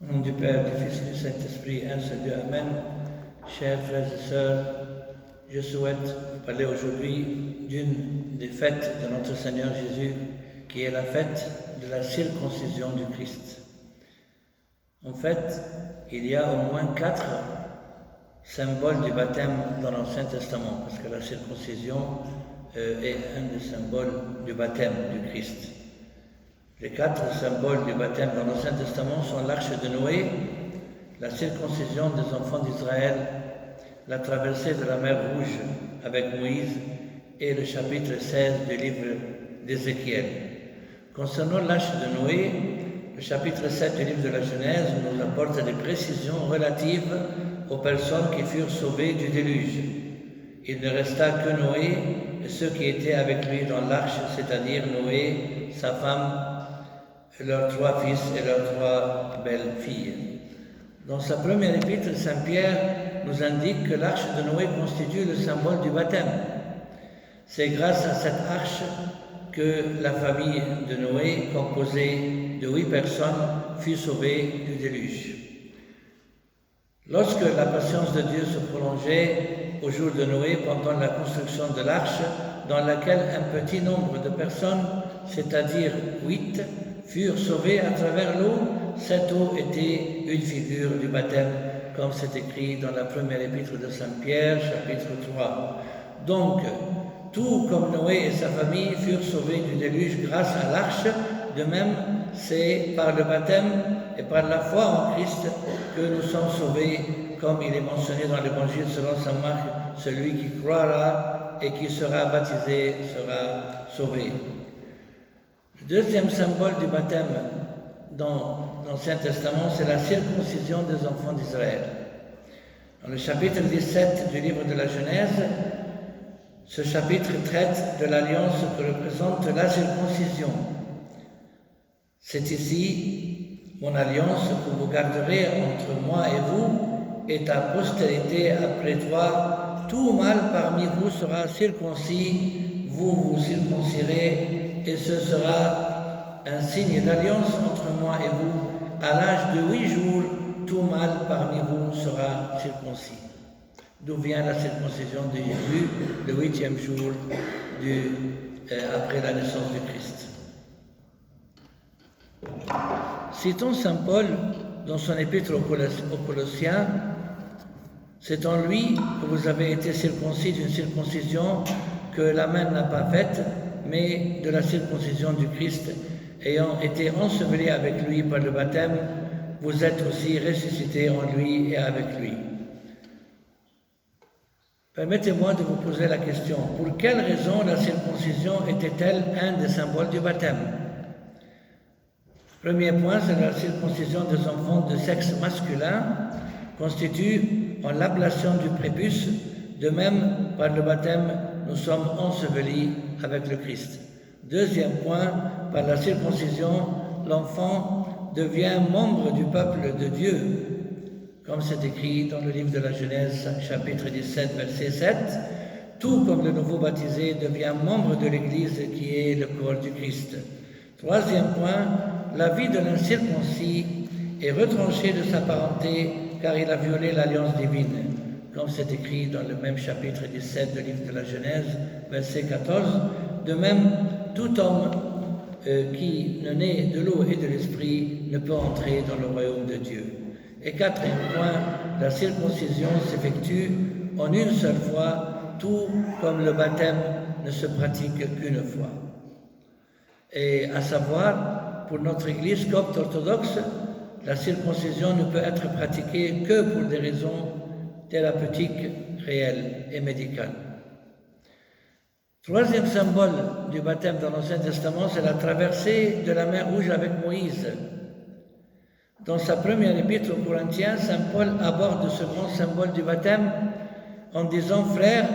Au nom du Père, du Fils et du Saint-Esprit, un seul Dieu, Amen. Chers frères et sœurs, je souhaite vous parler aujourd'hui d'une des fêtes de notre Seigneur Jésus, qui est la fête de la circoncision du Christ. En fait, il y a au moins 4 symboles du baptême dans l'Ancien Testament, parce que la circoncision est un des symboles du baptême du Christ. Les 4 symboles du baptême dans l'Ancien Testament sont l'arche de Noé, la circoncision des enfants d'Israël, la traversée de la mer Rouge avec Moïse et le chapitre 16 du livre d'Ézéchiel. Concernant l'arche de Noé, le chapitre 7 du livre de la Genèse nous apporte des précisions relatives aux personnes qui furent sauvées du déluge. Il ne resta que Noé et ceux qui étaient avec lui dans l'arche, c'est-à-dire Noé, sa femme, leurs 3 fils et leurs 3 belles filles. Dans sa première épître, Saint Pierre nous indique que l'arche de Noé constitue le symbole du baptême. C'est grâce à cette arche que la famille de Noé, composée de 8 personnes, fut sauvée du déluge. Lorsque la patience de Dieu se prolongeait au jour de Noé pendant la construction de l'arche, dans laquelle un petit nombre de personnes, c'est-à-dire 8, furent sauvés à travers l'eau, cette eau était une figure du baptême, comme c'est écrit dans la première épître de Saint Pierre, chapitre 3. Donc, tout comme Noé et sa famille furent sauvés du déluge grâce à l'arche, de même, c'est par le baptême et par la foi en Christ que nous sommes sauvés, comme il est mentionné dans l'Évangile selon saint Marc, celui qui croira et qui sera baptisé sera sauvé. Le deuxième symbole du baptême dans l'Ancien Testament, c'est la circoncision des enfants d'Israël. Dans le chapitre 17 du livre de la Genèse, ce chapitre traite de l'alliance que représente la circoncision. C'est ici mon alliance que vous garderez entre moi et vous et ta postérité après toi. Tout mâle parmi vous sera circoncis, vous vous circoncirez, et ce sera un signe d'alliance entre moi et vous. À l'âge de 8 jours, tout mâle parmi vous sera circoncis. D'où vient la circoncision de Jésus, le 8e jour après la naissance du Christ. Citons saint Paul dans son épître aux Colossiens, c'est en lui que vous avez été circoncis d'une circoncision que la main n'a pas faite, mais de la circoncision du Christ, ayant été ensevelis avec lui par le baptême, vous êtes aussi ressuscités en lui et avec lui. Permettez-moi de vous poser la question, pour quelle raison la circoncision était-elle un des symboles du baptême? Premier point, c'est la circoncision des enfants de sexe masculin constitue en l'ablation du prépuce. De même, par le baptême, nous sommes ensevelis avec le Christ. Deuxième point, par la circoncision, l'enfant devient membre du peuple de Dieu, comme c'est écrit dans le livre de la Genèse, chapitre 17, verset 7, tout comme le nouveau baptisé devient membre de l'Église qui est le corps du Christ. Troisième point, la vie de l'incirconcis est retranchée de sa parenté car il a violé l'alliance divine, comme c'est écrit dans le même chapitre 17 du livre de la Genèse, verset 14. De même, tout homme qui ne naît de l'eau et de l'esprit ne peut entrer dans le royaume de Dieu. Et quatrième point, la circoncision s'effectue en une seule fois, tout comme le baptême ne se pratique qu'une fois. Et à savoir, pour notre Église copte orthodoxe, la circoncision ne peut être pratiquée que pour des raisons thérapeutiques, réelles et médicales. Troisième symbole du baptême dans l'Ancien Testament, c'est la traversée de la mer Rouge avec Moïse. Dans sa première épître aux Corinthiens, saint Paul aborde ce grand symbole du baptême en disant « Frères,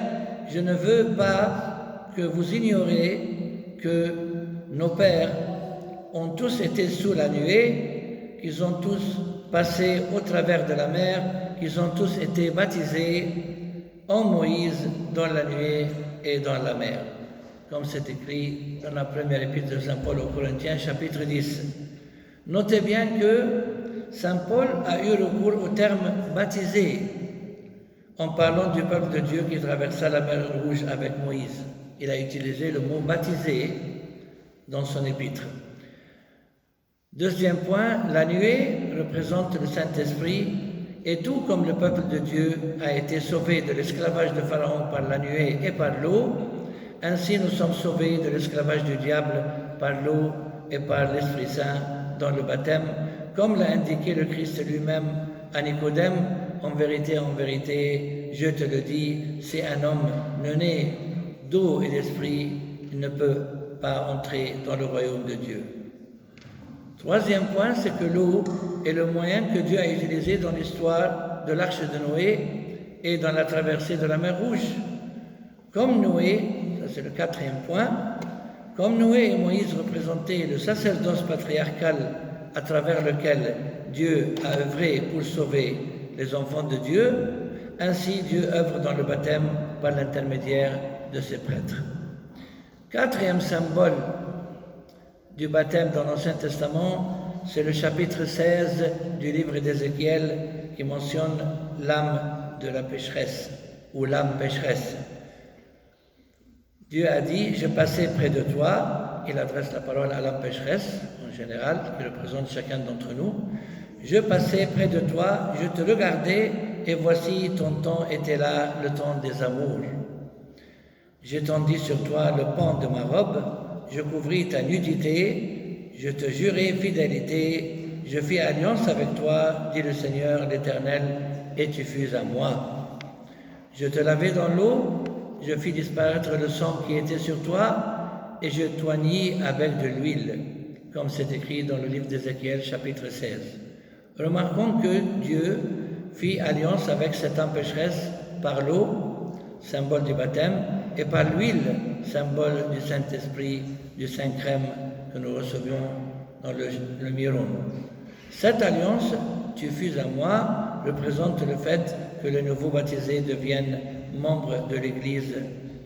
je ne veux pas que vous ignoriez que nos pères ont tous été sous la nuée, qu'ils ont tous passé au travers de la mer, qu'ils ont tous été baptisés en Moïse dans la nuée et dans la mer. » Comme c'est écrit dans la première épître de saint Paul aux Corinthiens, chapitre 10. Notez bien que Saint Paul a eu recours au terme baptisé en parlant du peuple de Dieu qui traversa la mer Rouge avec Moïse. Il a utilisé le mot baptisé dans son épître. Deuxième point, la nuée représente le Saint-Esprit et tout comme le peuple de Dieu a été sauvé de l'esclavage de Pharaon par la nuée et par l'eau, ainsi nous sommes sauvés de l'esclavage du diable par l'eau et par l'Esprit Saint dans le baptême, comme l'a indiqué le Christ lui-même à Nicodème, en vérité, je te le dis, si un homme ne naît d'eau et d'esprit, il ne peut pas entrer dans le royaume de Dieu. Troisième point, c'est que l'eau est le moyen que Dieu a utilisé dans l'histoire de l'arche de Noé et dans la traversée de la mer Rouge. Comme Noé, ça c'est le quatrième point, comme Noé et Moïse représentaient le sacerdoce patriarcal à travers lequel Dieu a œuvré pour sauver les enfants de Dieu, ainsi Dieu œuvre dans le baptême par l'intermédiaire de ses prêtres. Quatrième symbole du baptême dans l'Ancien Testament, c'est le chapitre 16 du livre d'Ézéchiel qui mentionne l'âme de la pécheresse ou l'âme pécheresse. Dieu a dit, je passais près de toi, il adresse la parole à l'âme pécheresse en général, qui représente chacun d'entre nous. Je passais près de toi, je te regardais, et voici ton temps était là, le temps des amours. J'étendis sur toi le pan de ma robe, je couvris ta nudité, je te jurai fidélité, je fis alliance avec toi, dit le Seigneur l'Éternel, et tu fus à moi. Je te lavai dans l'eau, je fis disparaître le sang qui était sur toi, et je t'oignis avec de l'huile, comme c'est écrit dans le livre d'Ézéchiel, chapitre 16. Remarquons que Dieu fit alliance avec cette âme pécheresse par l'eau, symbole du baptême, et par l'huile, symbole du Saint-Esprit, du Saint-Crème que nous recevions dans le Myron. Cette alliance, tu fus à moi, représente le fait que les nouveaux baptisés deviennent membres de l'Église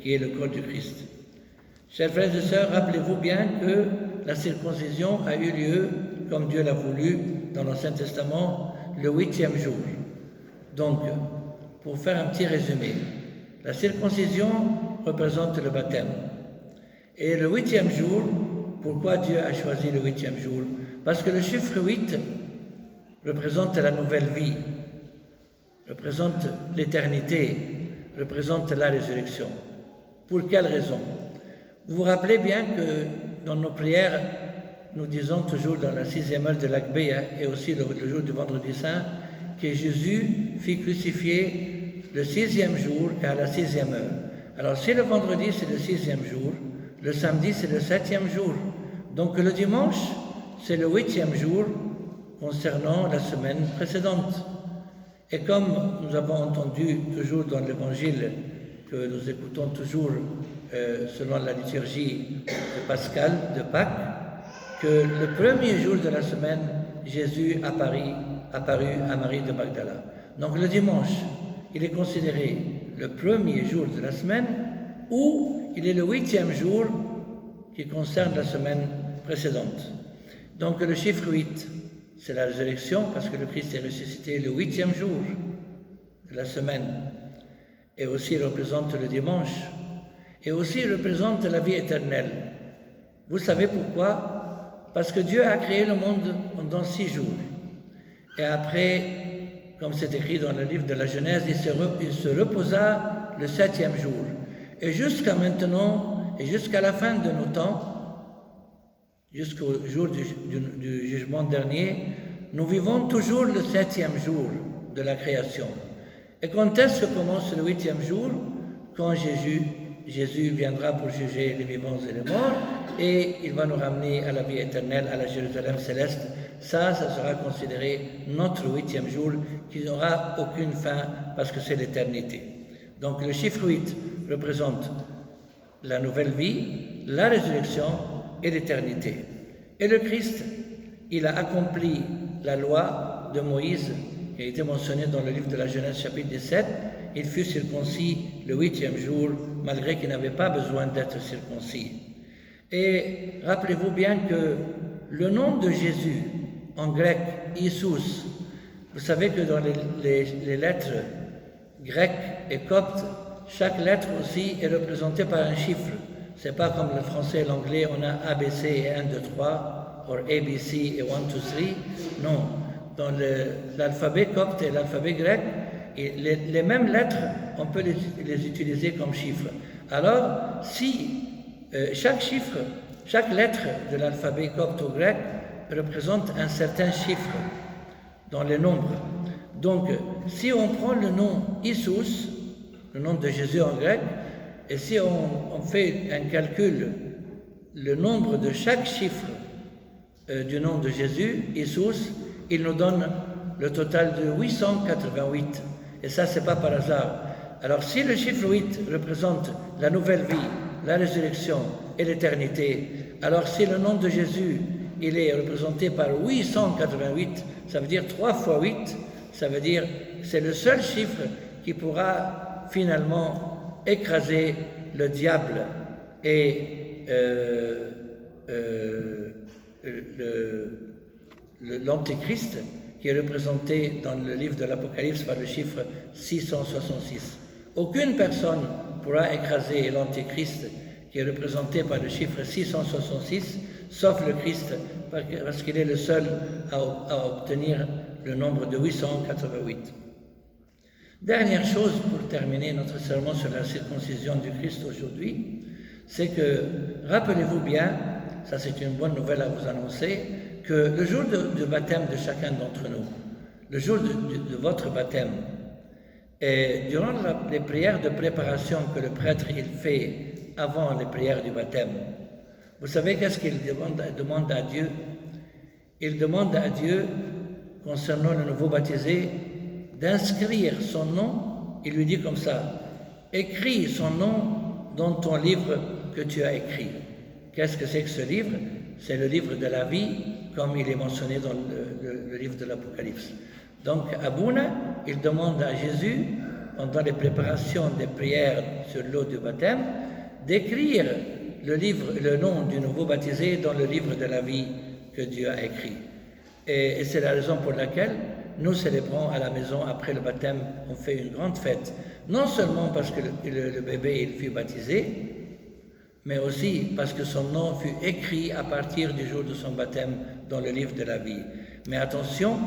qui est le corps du Christ. Chers frères et sœurs, rappelez-vous bien que la circoncision a eu lieu, comme Dieu l'a voulu, dans l'Ancien Testament, le 8e jour. Donc, pour faire un petit résumé, la circoncision représente le baptême. Et le 8e jour, pourquoi Dieu a choisi le 8e jour? Parce que le chiffre 8 représente la nouvelle vie, représente l'éternité, représente la résurrection. Pour quelle raison? Vous vous rappelez bien que dans nos prières, nous disons toujours dans la 6e heure de l'Agbeya et aussi le jour du Vendredi Saint, que Jésus fut crucifié le 6e jour et à la 6e heure. Alors si le vendredi c'est le 6e jour, le samedi c'est le 7e jour. Donc le dimanche c'est le 8e jour concernant la semaine précédente. Et comme nous avons entendu toujours dans l'évangile que nous écoutons toujours selon la liturgie de Pascal, de Pâques, que le premier jour de la semaine, Jésus apparut à Marie de Magdala. Donc le dimanche, il est considéré le premier jour de la semaine ou il est le 8e jour qui concerne la semaine précédente. Donc le chiffre 8, c'est la résurrection parce que le Christ est ressuscité le 8e jour de la semaine. Et aussi il représente le dimanche. Et aussi il représente la vie éternelle. Vous savez pourquoi? Parce que Dieu a créé le monde pendant 6 jours. Et après, comme c'est écrit dans le livre de la Genèse, il se reposa le 7e jour. Et jusqu'à maintenant, et jusqu'à la fin de nos temps, jusqu'au jour du jugement dernier, nous vivons toujours le 7e jour de la création. Et quand est-ce que commence le 8e jour? Quand Jésus viendra pour juger les vivants et les morts, et il va nous ramener à la vie éternelle, à la Jérusalem céleste. Ça sera considéré notre 8e jour, qui n'aura aucune fin, parce que c'est l'éternité. Donc le chiffre 8 représente la nouvelle vie, la résurrection et l'éternité. Et le Christ, il a accompli la loi de Moïse, qui a été mentionnée dans le livre de la Genèse chapitre 17, il fut circoncis le 8e jour, malgré qu'il n'avait pas besoin d'être circoncis. Et rappelez-vous bien que le nom de Jésus en grec Isus, vous savez que dans les lettres grecques et coptes, chaque lettre aussi est représentée par un chiffre. C'est pas comme le français et l'anglais, on a ABC et 1, 2, 3, ou ABC et 1, 2, 3. Non, dans l'alphabet copte et l'alphabet grec, les mêmes lettres, on peut les utiliser comme chiffres. Alors, si chaque lettre de l'alphabet copte ou grec représente un certain chiffre dans les nombres. Donc, si on prend le nom Isus, le nom de Jésus en grec, et si on fait un calcul, le nombre de chaque chiffre du nom de Jésus, Isus, il nous donne le total de 888. Et ça, c'est pas par hasard. Alors, si le chiffre 8 représente la nouvelle vie, la résurrection et l'éternité, alors si le nom de Jésus, il est représenté par 888, ça veut dire 3 fois 8, ça veut dire c'est le seul chiffre qui pourra finalement écraser le diable et l'antéchrist, qui est représenté dans le livre de l'Apocalypse par le chiffre 666. Aucune personne pourra écraser l'antéchrist, qui est représenté par le chiffre 666, sauf le Christ, parce qu'il est le seul à obtenir le nombre de 888. Dernière chose pour terminer notre sermon sur la circoncision du Christ aujourd'hui, c'est que, rappelez-vous bien, ça c'est une bonne nouvelle à vous annoncer, que le jour du baptême de chacun d'entre nous, le jour de votre baptême, et durant les prières de préparation que le prêtre il fait avant les prières du baptême, vous savez qu'est-ce qu'il demande à Dieu? Il demande à Dieu, concernant le nouveau baptisé, d'inscrire son nom. Il lui dit comme ça: écris son nom dans ton livre que tu as écrit. Qu'est-ce que c'est que ce livre? C'est le livre de la vie, comme il est mentionné dans le livre de l'Apocalypse. Donc, Abouna, il demande à Jésus, pendant les préparations des prières sur l'eau du baptême, d'écrire le nom du nouveau baptisé dans le livre de la vie que Dieu a écrit. Et c'est la raison pour laquelle nous célébrons à la maison, après le baptême, on fait une grande fête. Non seulement parce que le bébé il fut baptisé, mais aussi parce que son nom fut écrit à partir du jour de son baptême dans le livre de la vie. Mais attention,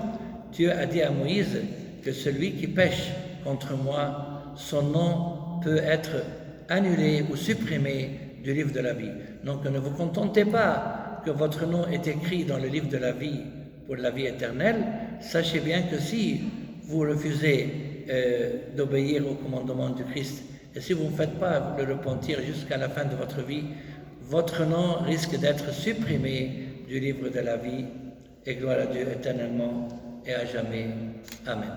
Dieu a dit à Moïse que celui qui pêche contre moi, son nom peut être annulé ou supprimé du livre de la vie. Donc ne vous contentez pas que votre nom est écrit dans le livre de la vie pour la vie éternelle. Sachez bien que si vous refusez d'obéir au commandement du Christ, et si vous ne faites pas le repentir jusqu'à la fin de votre vie, votre nom risque d'être supprimé du livre de la vie, et gloire à Dieu éternellement et à jamais. Amen.